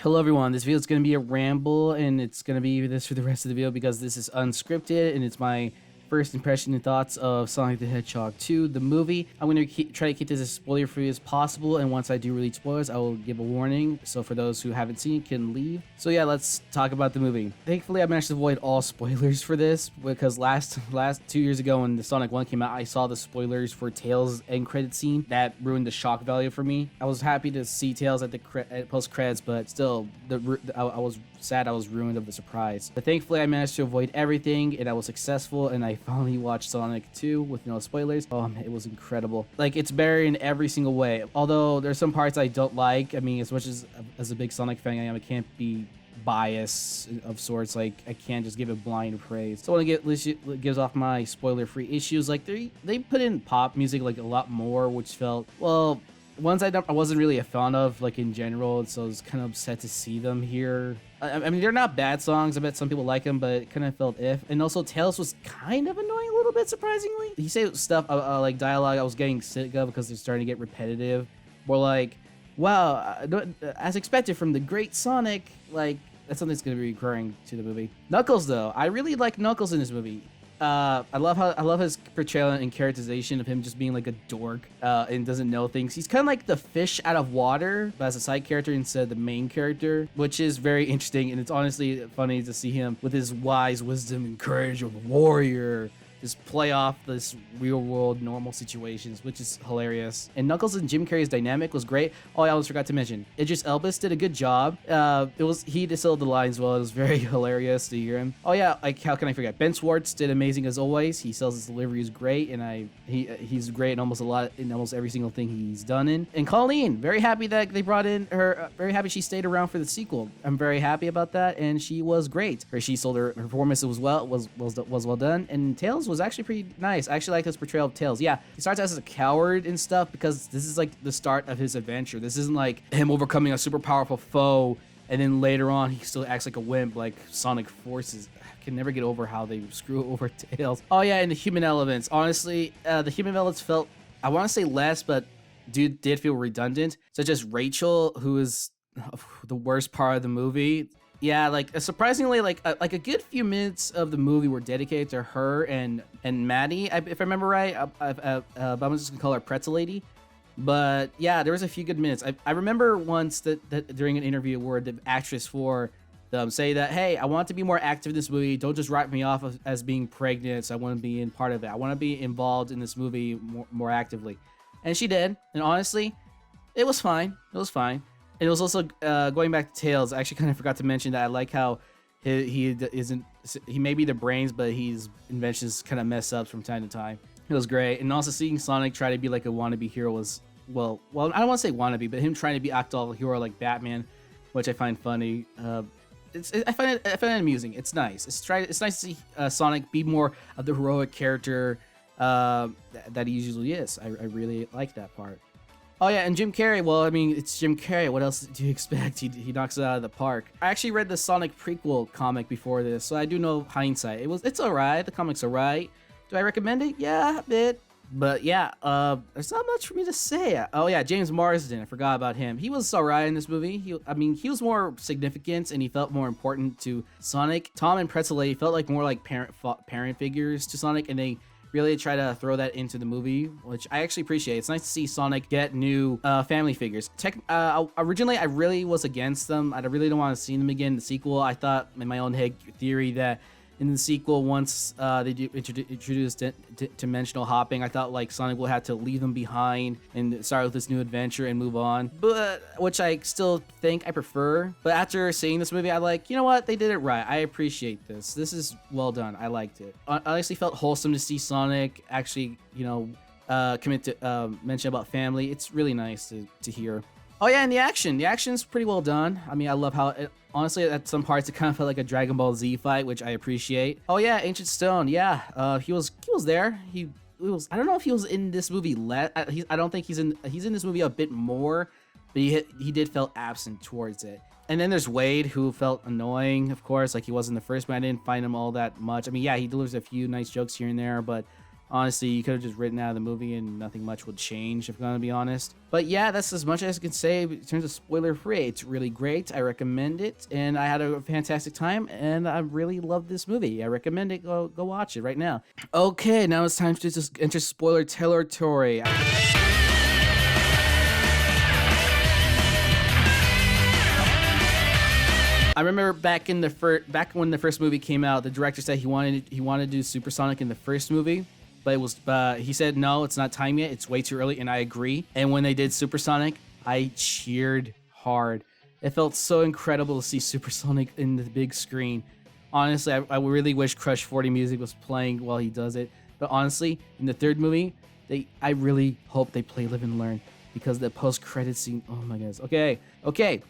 Hello everyone, this video is going to be a ramble and it's going to be this for the rest of the video because this is unscripted and it's my first impression and thoughts of Sonic the Hedgehog 2, the movie. I'm going to try to keep this as spoiler free as possible, and once I do release spoilers, I will give a warning, so for those who haven't seen it can leave. So yeah, let's talk about the movie. Thankfully I managed to avoid all spoilers for this because last 2 years ago when the Sonic 1 came out, I saw the spoilers for Tails' end credit scene. That ruined the shock value for me. I was happy to see Tails at the post credits, but still I was sad I was ruined of the surprise. But thankfully I managed to avoid everything and I was successful, and I finally watched Sonic 2 with no spoilers. It was incredible. Like, it's better in every single way. Although there's some parts I don't like. I mean, as much as a big Sonic fan I am, I can't be bias of sorts. Like, I can't just give it blind praise. So I want to gives off my spoiler-free issues. Like, they put in pop music like a lot more, which felt, well, ones I wasn't really a fan of, like, in general, so I was kind of upset to see them here. I mean, they're not bad songs. I bet some people like them, but it kind of felt if. And also, Tails was kind of annoying a little bit, surprisingly. He said stuff like dialogue I was getting sick of because they're starting to get repetitive. More like, wow, as expected from the great Sonic. Like, that's something that's going to be recurring to the movie. Knuckles, though, I really like Knuckles in this movie. I love his portrayal and characterization of him just being like a dork and doesn't know things. He's kind of like the fish out of water, but as a side character instead of the main character, which is very interesting. And it's honestly funny to see him with his wise wisdom and courage of a warrior just play off this real world normal situations, which is hilarious. And Knuckles and Jim Carrey's dynamic was great. Oh, I almost forgot to mention, Idris Elbus did a good job. He distilled the lines well. It was very hilarious to hear him. Oh yeah, like, how can I forget? Ben Schwartz did amazing as always. He sells his delivery is great, and he's great in almost every single thing he's done in. And Colleen, very happy that they brought in her. Very happy she stayed around for the sequel. I'm very happy about that, and she was great. She sold her performance was well done, and Tails was actually pretty nice. I actually like his portrayal of Tails. Yeah, he starts as a coward and stuff because this is like the start of his adventure. This isn't like him overcoming a super powerful foe and then later on he still acts like a wimp like Sonic Forces. I can never get over how they screw over Tails. Oh yeah, and the human elements. Honestly, the human elements felt, I want to say less, but did feel redundant, such as Rachel, who is the worst part of the movie. Yeah, like surprisingly, like a good few minutes of the movie were dedicated to her and Maddie, if I remember right. I'm just gonna call her Pretzel Lady. But yeah, there was a few good minutes. I remember once that during an interview where the actress for them say that, hey, I want to be more active in this movie. Don't just write me off as being pregnant. So I want to be in part of it. I want to be involved in this movie more actively. And she did. And honestly, it was fine. It was fine. And it was also going back to Tails. I actually kind of forgot to mention that I like how he may be the brains, but his inventions kind of mess up from time to time. It was great. And also seeing Sonic try to be like a wannabe hero was, well, I don't want to say wannabe, but him trying to act all hero like Batman, which I find funny. I find it amusing. It's nice. It's nice to see Sonic be more of the heroic character that he usually is. I really like that part. Oh yeah, and Jim Carrey, well, I mean, it's Jim Carrey. What else do you expect? He knocks it out of the park. I actually read the Sonic prequel comic before this, so I do know hindsight. It's alright. The comic's alright. Do I recommend it? Yeah, a bit. But yeah, there's not much for me to say. Oh yeah, James Marsden. I forgot about him. He was alright in this movie. He was more significant and he felt more important to Sonic. Tom and Pretzel Lady felt like more like parent figures to Sonic, and they really try to throw that into the movie, which I actually appreciate. It's nice to see Sonic get new family figures. Originally, I really was against them. I really don't want to see them again in the sequel. I thought in my own head theory that in the sequel, once they introduced dimensional hopping, I thought like Sonic will have to leave them behind and start with this new adventure and move on. But which I still think I prefer. But after seeing this movie, I'm like, you know what? They did it right. I appreciate this. This is well done. I liked it. I honestly felt wholesome to see Sonic actually, commit to mention about family. It's really nice to hear. Oh yeah, and the action's pretty well done. I mean, I love how honestly at some parts it kind of felt like a Dragon Ball Z fight, which I appreciate. Oh yeah, Ancient Stone. Yeah, he was there. He was. I don't know if he was in this movie. I don't think he's in this movie a bit more, but he did felt absent towards it. And then there's Wade, who felt annoying, of course, like he was in the first one. I didn't find him all that much. I mean, yeah, he delivers a few nice jokes here and there, but Honestly, you could have just written out of the movie and nothing much would change, if I'm gonna be honest. But yeah, that's as much as I can say in terms of spoiler free. It's really great. I recommend it, and I had a fantastic time, and I really love this movie. I recommend it. Go watch it right now. Okay, now it's time to just enter spoiler territory. I remember back when the first movie came out, the director said he wanted to do Supersonic in the first movie, but he said no, it's not time yet. It's way too early, and I agree. And when they did Supersonic, I cheered hard. It felt so incredible to see Supersonic in the big screen. Honestly, I really wish Crush 40 music was playing while he does it. But honestly, in the third movie, I really hope they play Live and Learn, because the post-credit scene. Oh my goodness. Okay,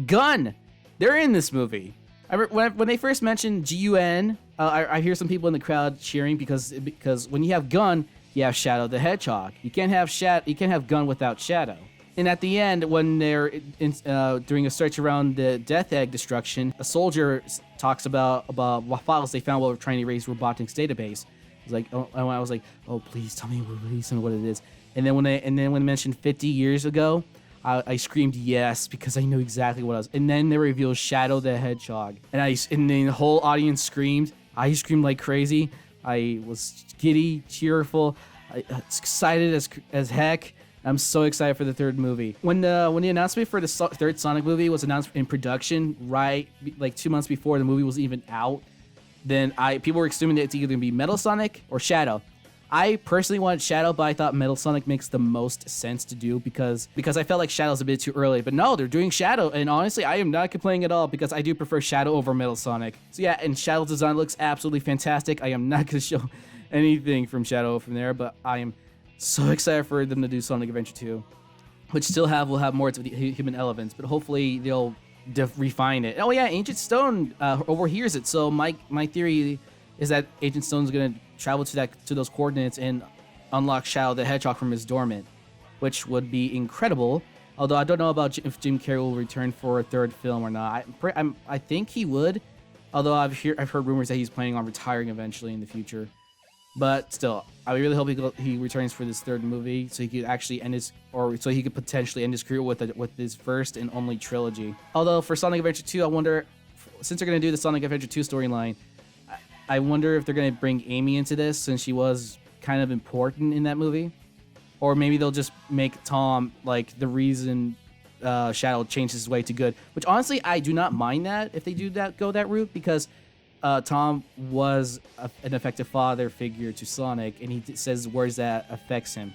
Gun. They're in this movie. When they first mentioned GUN, I hear some people in the crowd cheering because when you have Gun, you have Shadow the Hedgehog. You can't have Gun without Shadow. And at the end, when they're doing a search around the Death Egg destruction, a soldier talks about what files they found while trying to erase Robotnik's database. I was like, oh, please tell me what it is. And then when they mentioned 50 years ago, I screamed yes, because I knew exactly what I was. And then they revealed Shadow the Hedgehog, and the whole audience screamed. I screamed like crazy. I was giddy, cheerful, excited as heck. I'm so excited for the third movie. When the announcement for the third Sonic movie was announced in production, right, like 2 months before the movie was even out, then people were assuming that it's either gonna be Metal Sonic or Shadow. I personally wanted Shadow, but I thought Metal Sonic makes the most sense to do because I felt like Shadow's a bit too early. But no, they're doing Shadow, and honestly, I am not complaining at all because I do prefer Shadow over Metal Sonic. So yeah, and Shadow's design looks absolutely fantastic. I am not going to show anything from Shadow from there, but I am so excited for them to do Sonic Adventure 2, which will have more to the human elements, but hopefully they'll refine it. Oh yeah, Ancient Stone overhears it, so my theory is that Agent Stone's gonna travel to those coordinates and unlock Shadow the Hedgehog from his dormant, which would be incredible. Although I don't know about if Jim Carrey will return for a third film or not. I think he would, although I've heard rumors that he's planning on retiring eventually in the future. But still, I really hope he returns for this third movie, so he could actually so he could potentially end his career with his first and only trilogy. Although for Sonic Adventure 2, I wonder, since they're gonna do the Sonic Adventure 2 storyline, I wonder if they're going to bring Amy into this, since she was kind of important in that movie. Or maybe they'll just make Tom like the reason Shadow changed his way to good. Which honestly, I do not mind that if they go that route, because Tom was an effective father figure to Sonic, and he says words that affects him.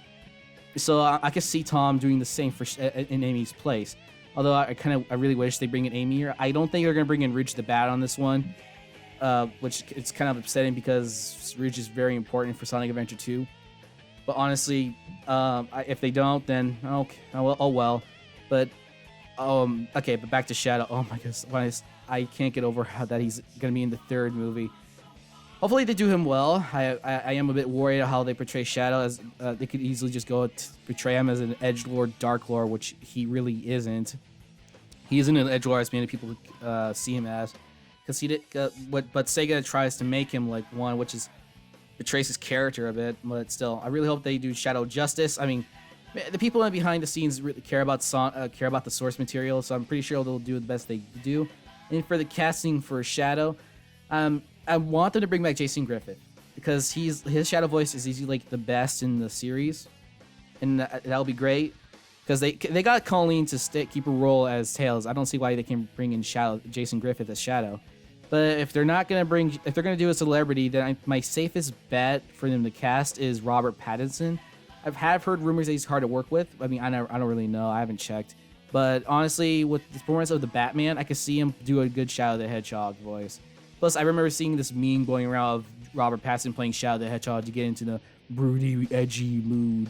So I can see Tom doing the same in Amy's place. Although I really wish they bring in Amy here. I don't think they're going to bring in Ridge the Bat on this one. Which it's kind of upsetting because Ridge is very important for Sonic Adventure 2. But honestly, if they don't, then okay, oh well. But okay, but back to Shadow. Oh my goodness, I can't get over that he's gonna be in the third movie. Hopefully they do him well. I am a bit worried how they portray Shadow, as they could easily just go to portray him as an edgelord, dark lord, which he really isn't. He isn't an edgelord as many people see him as. Because he did, but Sega tries to make him like one, which betrays his character a bit. But still, I really hope they do Shadow justice. I mean, the people behind the scenes really care about the source material, so I'm pretty sure they'll do the best they do. And for the casting for Shadow, I want them to bring back Jason Griffith, because his Shadow voice is easily like the best in the series, and that'll be great. Because they got Colleen to keep a role as Tails. I don't see why they can bring in Jason Griffith as Shadow. But if they're gonna do a celebrity, then my safest bet for them to cast is Robert Pattinson. I've heard rumors that he's hard to work with. I mean, I don't really know. I haven't checked. But honestly, with the performance of the Batman, I could see him do a good Shadow the Hedgehog voice. Plus, I remember seeing this meme going around of Robert Pattinson playing Shadow the Hedgehog to get into the broody, edgy mood.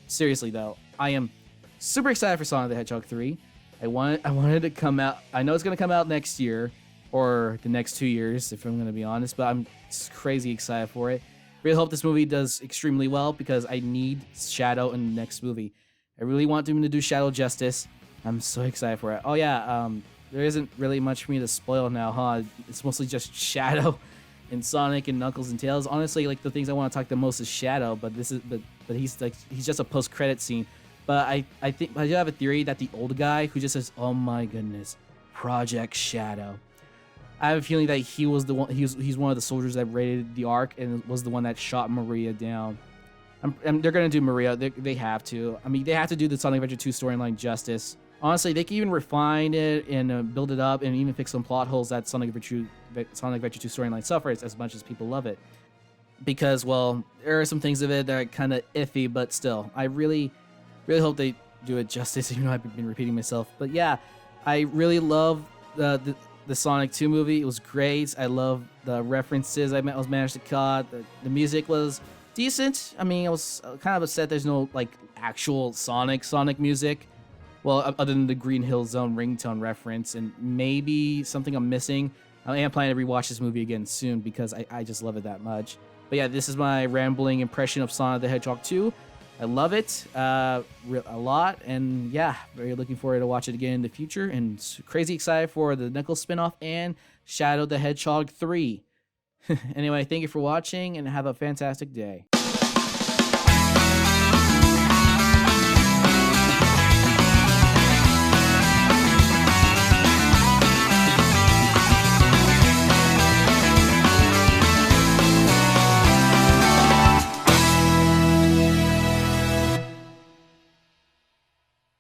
Seriously though, I am super excited for Sonic the Hedgehog 3. I wanted to come out. I know it's gonna come out next year, or the next 2 years, if I'm gonna be honest. But I'm just crazy excited for it. Really hope this movie does extremely well, because I need Shadow in the next movie. I really want them to do Shadow justice. I'm so excited for it. Oh yeah, there isn't really much for me to spoil now, huh? It's mostly just Shadow in Sonic and Knuckles and Tails. Honestly, like the things I want to talk the most is Shadow, but he's just a post credit scene. But I think I do have a theory that the old guy who just says, "Oh my goodness, Project Shadow." I have a feeling that he was the one. He's one of the soldiers that raided the Ark and was the one that shot Maria down. They're gonna do Maria. They have to. I mean, they have to do the Sonic Adventure 2 storyline justice. Honestly, they can even refine it and build it up and even fix some plot holes that Sonic Adventure 2 storyline suffers as much as people love it. Because, well, there are some things of it that are kind of iffy, but still, I really hope they do it justice, even though I've been repeating myself. But yeah, I really love the Sonic 2 movie. It was great. I love the references I was managed to cut. The music was decent. I mean, I was kind of upset there's no like actual Sonic music. Well, other than the Green Hill Zone ringtone reference and maybe something I'm missing. I am planning to rewatch this movie again soon because I just love it that much. But yeah, this is my rambling impression of Sonic the Hedgehog 2. I love it a lot, and yeah, very looking forward to watch it again in the future, and crazy excited for the Knuckles spinoff and Shadow the Hedgehog 3. Anyway, thank you for watching, and have a fantastic day.